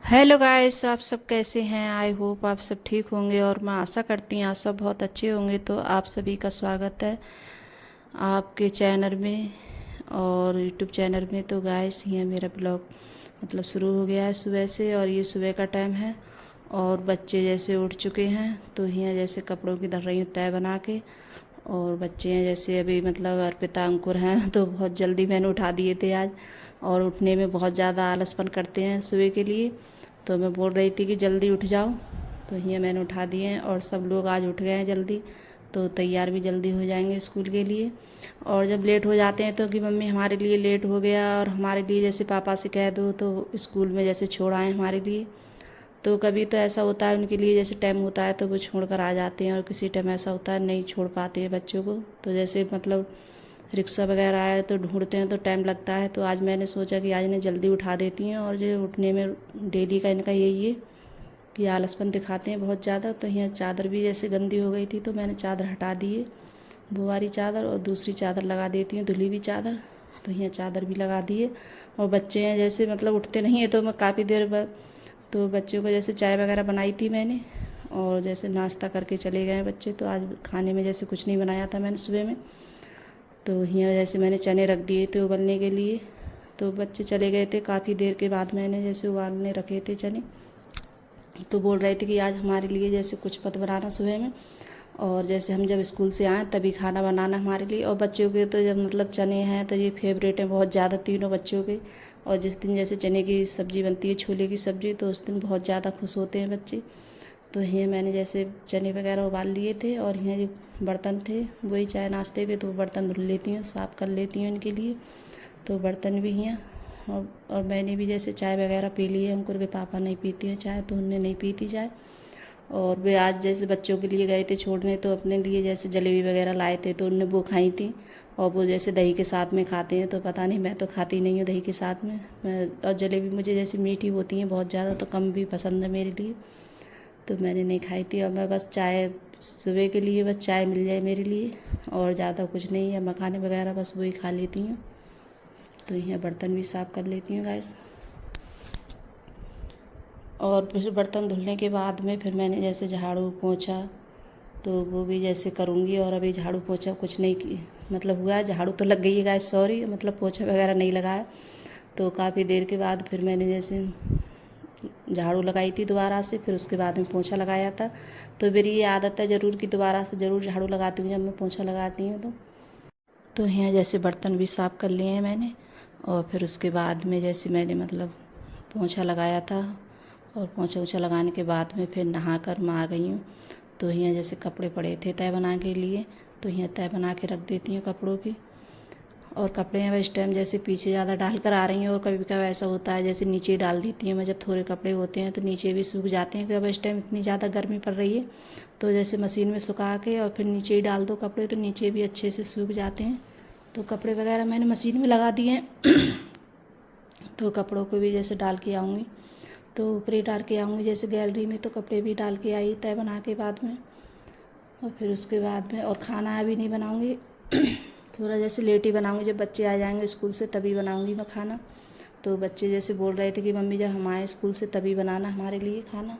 Hello guys, आप सब कैसे हैं। आई होप आप सब ठीक होंगे और मैं आशा करती हूँ आप सब बहुत अच्छे होंगे। तो आप सभी का स्वागत है आपके चैनल में और यूट्यूब चैनल में। तो गाइस ये मेरा ब्लॉग शुरू हो गया है सुबह से, और ये सुबह का टाइम है और बच्चे जैसे उठ चुके हैं। तो यहाँ जैसे कपड़ों की धर रही हूँ तय बना के। और बच्चे हैं जैसे अभी अर्पिता अंकुर हैं तो बहुत जल्दी मैंने उठा दिए थे आज। और उठने में बहुत ज़्यादा आलसपन करते हैं सुबह के लिए, तो मैं बोल रही थी कि जल्दी उठ जाओ। तो ये मैंने उठा दिए हैं और सब लोग आज उठ गए हैं जल्दी, तो तैयार भी जल्दी हो जाएंगे स्कूल के लिए। और जब लेट हो जाते हैं तो कि मम्मी हमारे लिए लेट हो गया, और हमारे लिए जैसे पापा से कह दो तो स्कूल में जैसे छोड़ आए हमारे लिए। तो कभी तो ऐसा होता है उनके लिए जैसे टाइम होता है तो वो छोड़ कर आ जाते हैं, और किसी टाइम ऐसा होता है नहीं छोड़ पाते हैं बच्चों को। तो जैसे रिक्शा वगैरह आए तो ढूंढते हैं तो टाइम लगता है। तो आज मैंने सोचा कि आज इन्हें जल्दी उठा देती हैं। और जो उठने में डेली का इनका यही है कि आलसपन दिखाते हैं बहुत ज़्यादा। तो यहाँ चादर भी जैसे गंदी हो गई थी तो मैंने चादर हटा दी है, वो वाली चादर, और दूसरी चादर लगा देती हूँ धुली हुई चादर। तो यहाँ चादर भी लगा दी है। और बच्चे हैं जैसे उठते नहीं है तो मैं काफ़ी देर बाद तो बच्चों को जैसे चाय वगैरह बनाई थी मैंने, और जैसे नाश्ता करके चले गए बच्चे। तो आज खाने में जैसे कुछ नहीं बनाया था मैंने सुबह में। तो यहाँ जैसे मैंने चने रख दिए थे उबलने के लिए। तो बच्चे चले गए थे, काफ़ी देर के बाद मैंने जैसे उबालने रखे थे चने। तो बोल रहे थे कि आज हमारे लिए जैसे कुछ पत बनाना सुबह में, और जैसे हम जब स्कूल से आएँ तभी खाना बनाना हमारे लिए। और बच्चों के तो जब चने हैं तो ये फेवरेट हैं बहुत ज़्यादा तीनों बच्चों के। और जिस दिन जैसे चने की सब्ज़ी बनती है, छोले की सब्ज़ी, तो उस दिन बहुत ज़्यादा खुश होते हैं बच्चे। तो ये मैंने जैसे चने वगैरह उबाल लिए थे, और यहाँ जो बर्तन थे वही चाय नाश्ते के, तो बर्तन धुल लेती हूँ, साफ़ कर लेती हूँ इनके लिए। तो बर्तन भी हैं। और मैंने भी जैसे चाय वगैरह पी ली है। अंकुर के पापा नहीं पीती हैं चाय, तो उनने नहीं पी थी चाय। और वे आज जैसे बच्चों के लिए गए थे छोड़ने, तो अपने लिए जैसे जलेबी वगैरह लाए थे तो उनने वो खाई थी। और वो जैसे दही के साथ में खाते हैं, तो पता नहीं, मैं तो खाती नहीं हूँ दही के साथ में। और जलेबी मुझे जैसे मीठी होती हैं बहुत ज़्यादा, तो कम भी पसंद है मेरे लिए, तो मैंने नहीं खाई थी। और मैं बस चाय सुबह के लिए बस चाय मिल जाए मेरे लिए, और ज़्यादा कुछ नहीं है। मखाने वगैरह बस वही खा लेती हूँ। तो यहाँ बर्तन भी साफ़ कर लेती हूँ गैस। और फिर बर्तन धुलने के बाद में फिर मैंने जैसे झाड़ू पोंछा तो वो भी जैसे करूँगी। और अभी झाड़ू पोंछा कुछ नहीं हुआ है, झाड़ू तो लग गई है गैस, सॉरी, पोंछा वगैरह नहीं लगाया। तो काफ़ी देर के बाद फिर मैंने जैसे झाड़ू लगाई थी दोबारा से, फिर उसके बाद में पोंछा लगाया था। तो मेरी ये आदत है ज़रूर कि दोबारा से ज़रूर झाड़ू लगाती हूँ जब मैं पोंछा लगाती हूँ। तो यहाँ जैसे बर्तन भी साफ़ कर लिए हैं मैंने। और फिर उसके बाद में जैसे मैंने पोंछा लगाया था, और पोंछा ओछा लगाने के बाद में फिर नहा कर मैं आ गई हूँ। तो यहाँ जैसे कपड़े पड़े थे तय बना के लिए, तो यहाँ तय बना के रख देती हूँ कपड़ों की। और कपड़े हैं इस टाइम जैसे पीछे ज़्यादा डाल कर आ रही हैं, और कभी कभी ऐसा होता है जैसे नीचे डाल देती हूँ मैं। जब थोड़े कपड़े होते हैं तो नीचे भी सूख जाते हैं, क्योंकि अब इस टाइम इतनी ज़्यादा गर्मी पड़ रही है। तो जैसे मशीन में सुखा के और फिर नीचे ही डाल दो कपड़े, तो नीचे भी अच्छे से सूख जाते हैं। तो कपड़े वगैरह मैंने मशीन में लगा दिए हैं। तो कपड़ों को भी जैसे डाल के आऊँगी, तो ऊपर ही डाल के आऊँगी जैसे गैलरी में। तो कपड़े भी डाल के आई तय बना के बाद में। और फिर उसके बाद में और खाना अभी नहीं बनाऊँगी। थोड़ा जैसे लेट ही बनाऊँगी, जब बच्चे आ जाएंगे स्कूल से तभी बनाऊँगी मैं खाना। तो बच्चे जैसे बोल रहे थे कि मम्मी जब हम आए स्कूल से तभी बनाना हमारे लिए खाना।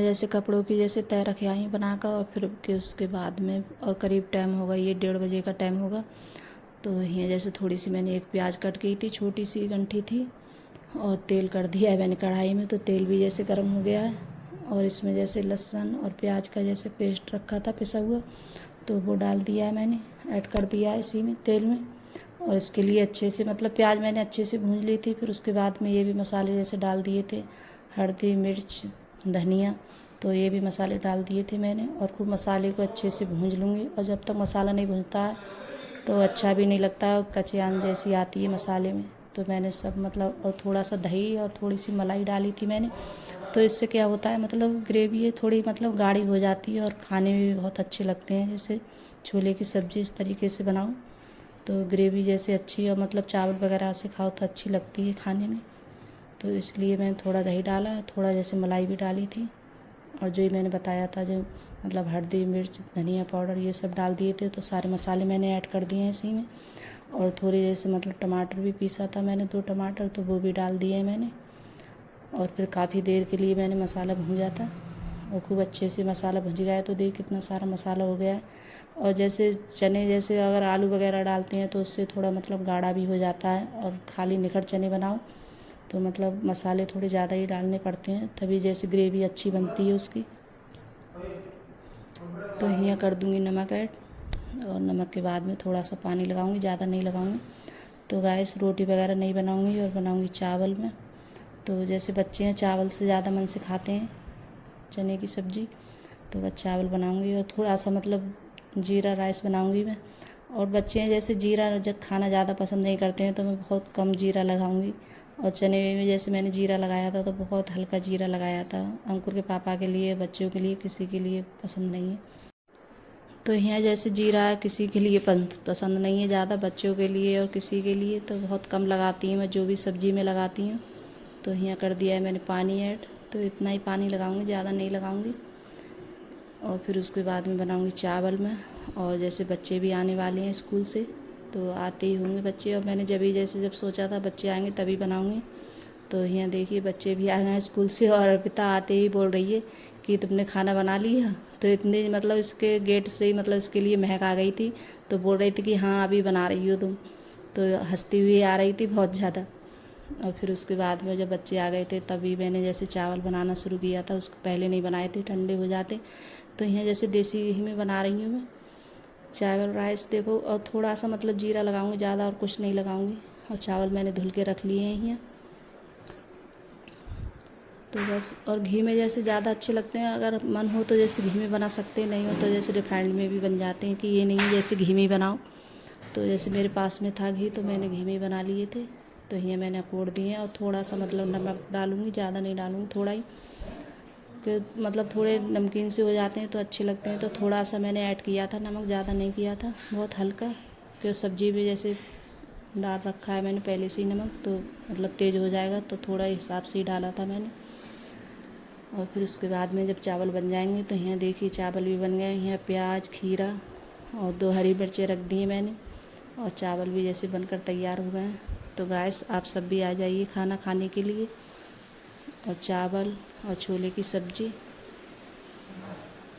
जैसे कपड़ों की जैसे तय रखे आई बनाकर, और फिर के उसके बाद में और करीब टाइम होगा, ये 1:30 बजे का टाइम होगा। तो यहाँ जैसे थोड़ी सी मैंने एक प्याज कट की थी, छोटी सी गंठी थी, और तेल कर दिया है मैंने कढ़ाई में। तो तेल भी जैसे गर्म हो गया है, और इसमें जैसे लहसुन और प्याज का जैसे पेस्ट रखा था पिसा हुआ, तो वो डाल दिया है मैंने, ऐड कर दिया है इसी में तेल में। और इसके लिए अच्छे से मतलब प्याज मैंने अच्छे से भून ली थी। फिर उसके बाद में ये भी मसाले जैसे डाल दिए थे, हल्दी, मिर्च, धनिया, तो ये भी मसाले डाल दिए थे मैंने। और खूब मसाले को अच्छे से भूंज लूँगी, और जब तक मसाला नहीं भूनता है तो अच्छा भी नहीं लगता है, कचैन जैसी आती है मसाले में। तो मैंने सब मतलब, और थोड़ा सा दही और थोड़ी सी मलाई डाली थी मैंने। तो इससे क्या होता है मतलब ग्रेवी है थोड़ी मतलब गाढ़ी हो जाती है, और खाने में भी बहुत अच्छे लगते हैं। जैसे छोले की सब्ज़ी इस तरीके से बनाओ तो ग्रेवी जैसे अच्छी, और मतलब चावल वगैरह से खाओ तो अच्छी लगती है खाने में। तो इसलिए मैंने थोड़ा दही डाला, थोड़ा जैसे मलाई भी डाली थी, और जो ये मैंने बताया था जो मतलब हल्दी, मिर्च, धनिया पाउडर ये सब डाल दिए थे। तो सारे मसाले मैंने ऐड कर दिए हैं इसी में। और थोड़ी जैसे मतलब टमाटर भी पीसा था मैंने, 2 टमाटर, तो वो भी डाल दिए हैं मैंने। और फिर काफ़ी देर के लिए मैंने मसाला भूंजा था, और खूब अच्छे से मसाला भुज गया है। तो देख कितना सारा मसाला हो गया है। और जैसे चने जैसे अगर आलू वगैरह डालते हैं तो उससे थोड़ा मतलब गाढ़ा भी हो जाता है, और खाली निखर चने बनाओ तो मतलब मसाले थोड़े ज़्यादा ही डालने पड़ते हैं, तभी जैसे ग्रेवी अच्छी बनती है उसकी। तो यहाँ कर दूँगी नमक ऐड, और नमक के बाद में थोड़ा सा पानी लगाऊंगी, ज़्यादा नहीं लगाऊंगी। तो गैस रोटी वगैरह नहीं बनाऊंगी, और बनाऊंगी चावल में। तो जैसे बच्चे हैं चावल से ज़्यादा मन से खाते हैं चने की सब्ज़ी, तो बस चावल बनाऊंगी। और थोड़ा सा मतलब जीरा राइस बनाऊंगी मैं। और बच्चे हैं जैसे जीरा जब खाना ज़्यादा पसंद नहीं करते हैं तो मैं बहुत कम जीरा लगाऊंगी। और चने में जैसे मैंने जीरा लगाया था तो बहुत हल्का जीरा लगाया था, अंकुर के पापा के लिए, बच्चों के लिए, किसी के लिए पसंद नहीं है। तो यहाँ जैसे जीरा किसी के लिए पसंद नहीं है ज़्यादा, बच्चों के लिए और किसी के लिए, तो बहुत कम लगाती हूँ मैं जो भी सब्ज़ी में लगाती हूँ। तो यहाँ कर दिया है मैंने पानी ऐड, तो इतना ही पानी लगाऊंगी, ज़्यादा नहीं लगाऊंगी। और फिर उसके बाद में बनाऊंगी चावल में। और जैसे बच्चे भी आने वाले हैं स्कूल से, तो आते ही होंगे बच्चे, और मैंने जब सोचा था बच्चे आएंगे तभी बनाऊंगी। तो यहाँ देखिए बच्चे भी आ गए हैं स्कूल से, और अर्पिता आते ही बोल रही है कि तुमने खाना बना लिया। तो इतने मतलब इसके गेट से ही मतलब इसके लिए महक आ गई थी, तो बोल रही थी कि हाँ अभी बना रही हो तुम। तो हंसती हुई आ रही थी बहुत ज़्यादा। और फिर उसके बाद में जब बच्चे आ गए थे तभी मैंने जैसे चावल बनाना शुरू किया था, उसको पहले नहीं बनाए थे, ठंडे हो जाते। तो यहाँ जैसे देसी घी में बना रही हूँ मैं चावल राइस, देखो। और थोड़ा सा मतलब जीरा लगाऊंगी, ज़्यादा और कुछ नहीं लगाऊंगी। और चावल मैंने धुल के रख लिए हैं यहाँ। तो बस, और घी में जैसे ज़्यादा अच्छे लगते हैं, अगर मन हो तो जैसे घी में बना सकते हैं, नहीं हो तो जैसे रिफाइंड में भी बन जाते हैं, कि ये नहीं है जैसे घी में ही बनाओ। तो जैसे मेरे पास में था घी तो मैंने घी में ही बना लिए थे। तो ये मैंने अकोड़ दिए हैं, और थोड़ा सा मतलब नमक डालूँगी, ज़्यादा नहीं डालूँगी, थोड़ा ही, कि मतलब थोड़े नमकीन से हो जाते हैं तो अच्छे लगते हैं। तो थोड़ा सा मैंने ऐड किया था नमक, ज़्यादा नहीं किया था, बहुत हल्का, क्योंकि सब्ज़ी भी जैसे डाल रखा है मैंने पहले से ही नमक, तो मतलब तेज़ हो जाएगा, तो थोड़ा हिसाब से ही डाला था मैंने। और फिर उसके बाद में जब चावल बन जाएंगे तो यहाँ देखिए चावल भी बन गए। यहाँ प्याज, खीरा और 2 हरी मिर्चें रख दी मैंने, और चावल भी जैसे बनकर तैयार हो गए हैं। तो गाइस आप सब भी आ जाइए खाना खाने के लिए। और चावल और छोले की सब्ज़ी,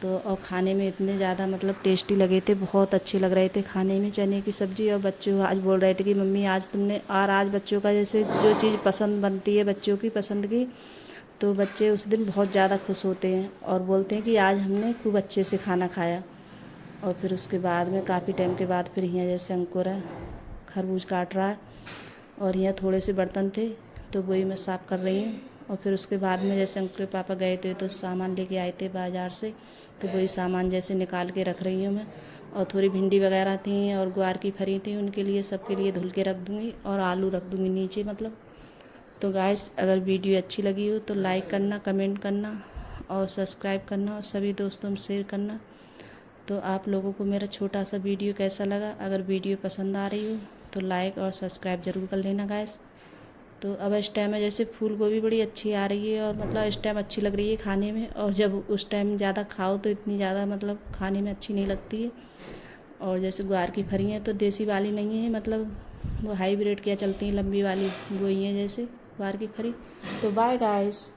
तो और खाने में इतने ज़्यादा मतलब टेस्टी लगे थे, बहुत अच्छे लग रहे थे खाने में चने की सब्ज़ी। और बच्चे आज बोल रहे थे कि मम्मी आज तुमने, और आज बच्चों का जैसे जो चीज़ पसंद बनती है बच्चों की पसंद की, तो बच्चे उस दिन बहुत ज़्यादा खुश होते हैं और बोलते हैं कि आज हमने खूब अच्छे से खाना खाया। और फिर उसके बाद में काफ़ी टाइम के बाद फिर यहाँ जैसे अंकुर है खरबूज काट रहा है, और यहाँ थोड़े से बर्तन थे तो वही मैं साफ़ कर रही हूँ। और फिर उसके बाद में जैसे अंकुर के पापा गए थे तो सामान लेके आए थे बाज़ार से, तो वही सामान जैसे निकाल के रख रही हूँ मैं। और थोड़ी भिंडी वगैरह थी और ग्वार की फरी थी, उनके लिए सबके लिए धुल के रख दूँगी, और आलू रख दूँगी नीचे मतलब। तो गाइस अगर वीडियो अच्छी लगी हो तो लाइक करना, कमेंट करना और सब्सक्राइब करना, और सभी दोस्तों में शेयर करना। तो आप लोगों को मेरा छोटा सा वीडियो कैसा लगा, अगर वीडियो पसंद आ रही हो तो लाइक और सब्सक्राइब ज़रूर कर लेना गाइस। तो अब इस टाइम में जैसे फूल गोभी बड़ी अच्छी आ रही है, और मतलब इस टाइम अच्छी लग रही है खाने में, और जब उस टाइम ज़्यादा खाओ तो इतनी ज़्यादा मतलब खाने में अच्छी नहीं लगती है। और जैसे ग्वार की फरी हैं तो देसी वाली नहीं है, मतलब वो हाइब्रिड क्या चलती हैं, लंबी वाली वो ही है जैसे ग्वार की फरी। तो बाय गाइस।